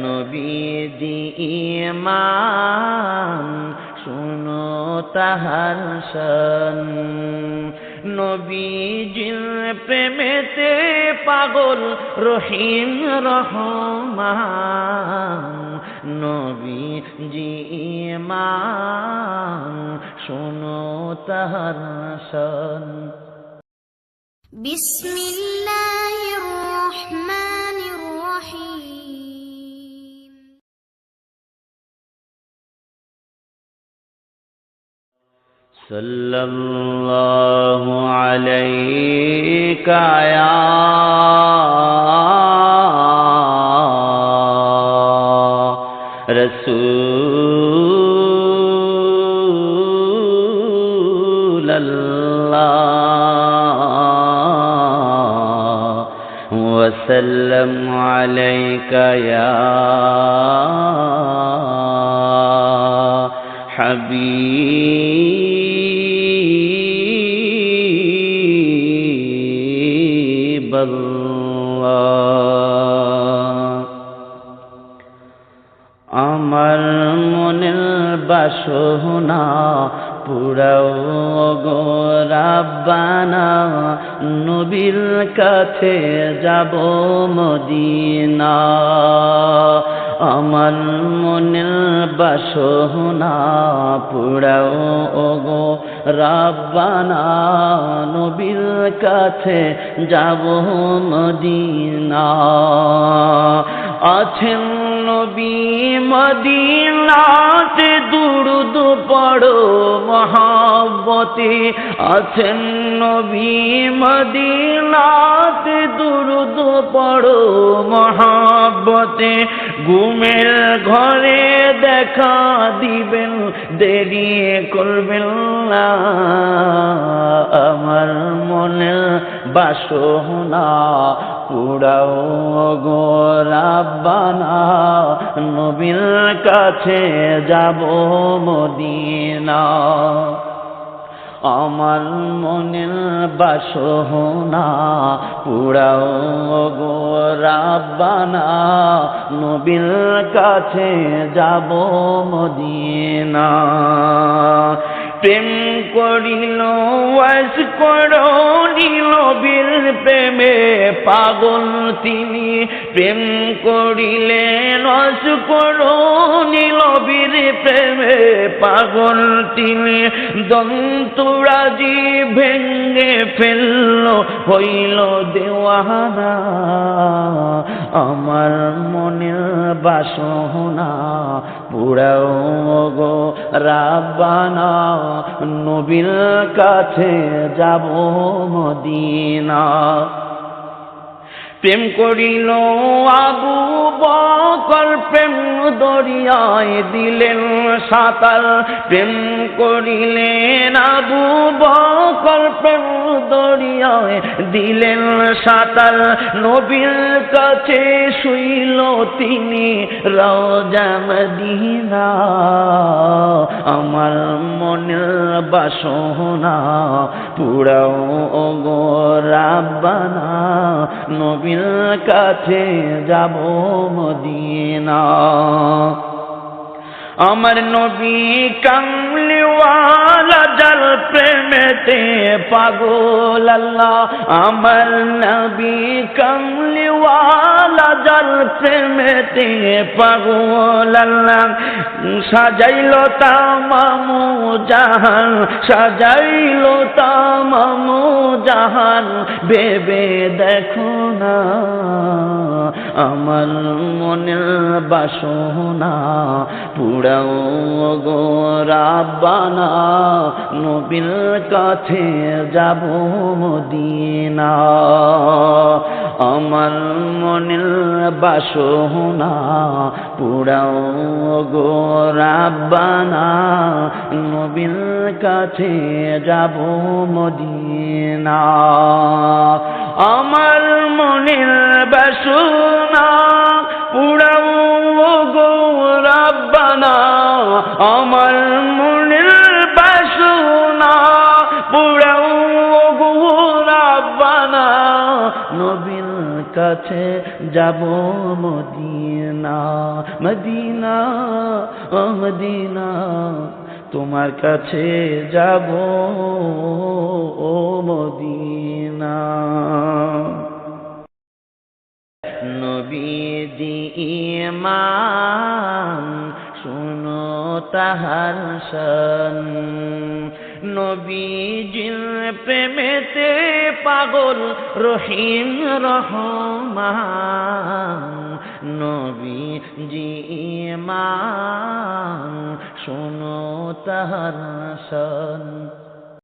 নবীজি ইমান শুনো তাহার শান নবীজির প্রেমেতে পাগল রহিম রহমান নবীজি ইমান শুনো তাহার শান বিসমিল্লাহির রহমানির রহিম সাল্লাল্লাহু আলাইকা ইয়া রাসূলাল্লাহ ওয়া সাল্লামু আলাইকা ইয়া হাবিবাল্লাহ আমার মনের বাসনা পুরাও গো রাব্বানা নবীর কাছে যাব মদিনা আমার মনের বাসনা পুরাও গো রাব্বানা নবীর কাছে যাব মদিনা আছেন নবী মদিনাতে দুরূদ পড়ো মহব্বতে আছেন নবী মদিনাতে দুরূদ পড়ো মহব্বতে ঘুমের ঘরে দেখা দিবেন দেরি করবেন না আমার মনে বাসনা পুরাও গো রাব্বানা নবীর কাছে যাব মদিনা আমার মনের বাসনা পুরাও গো রাব্বানা নবীর কাছে যাব মদিনা প্রেম করিল ওয়াস করো নবীর প্রেমে পাগল তিনি প্রেম করিলেন ওয়াস করো নবীর প্রেমে পাগল তিনি দন্তরাজি ভেঙ্গে ফেলল হইল দেওয়ানা আমার মনের বাসনা পুরাও গো রাব্বানা নবীর কাছে যাব মদিনা প্রেম করিল আবু বকর প্রেম দরিয়ায় দিলেন সাঁতার প্রেম করিলেন আবু বকর প্রেম দরিয়ায় দিলেন সাঁতার নবীর কাছে শুইল তিনি রওজা মদিনা আমার মনের বাসনা পুরাও গো রাব্বানা নবীর কাছে যাব মদিনা আমার নবী কামলিওয়ালা জল প্রেমেতে পাগল আল্লাহ আমার নবী কামলিওয়ালা জল প্রেমেতে পাগল আল্লাহ সাজাইল তামামু জাহান সাজাইল তামামু জাহান ভেবে দেখো না আমার মনের বাসনা পুরাও গো রাব্বানা নবীর কাছে যাব মদিনা আমার মনের বাসনা পুরাও গো রাব্বানা নবীর কাছে যাব মদিনা আমার মনের বাসনা পুরাও গো রাব্বানা আমার মনের বাসনা পুরাও গো রাব্বানা নবীর কাছে যাব Medina Medina Medina oh Medina তোমার কাছে যাব ও মদিনা নবীজি ইমান শুনো তাহার শান নবীজির প্রেমেতে পাগল রহিম রহমান নবীজি ইমান শুনো তাহার শান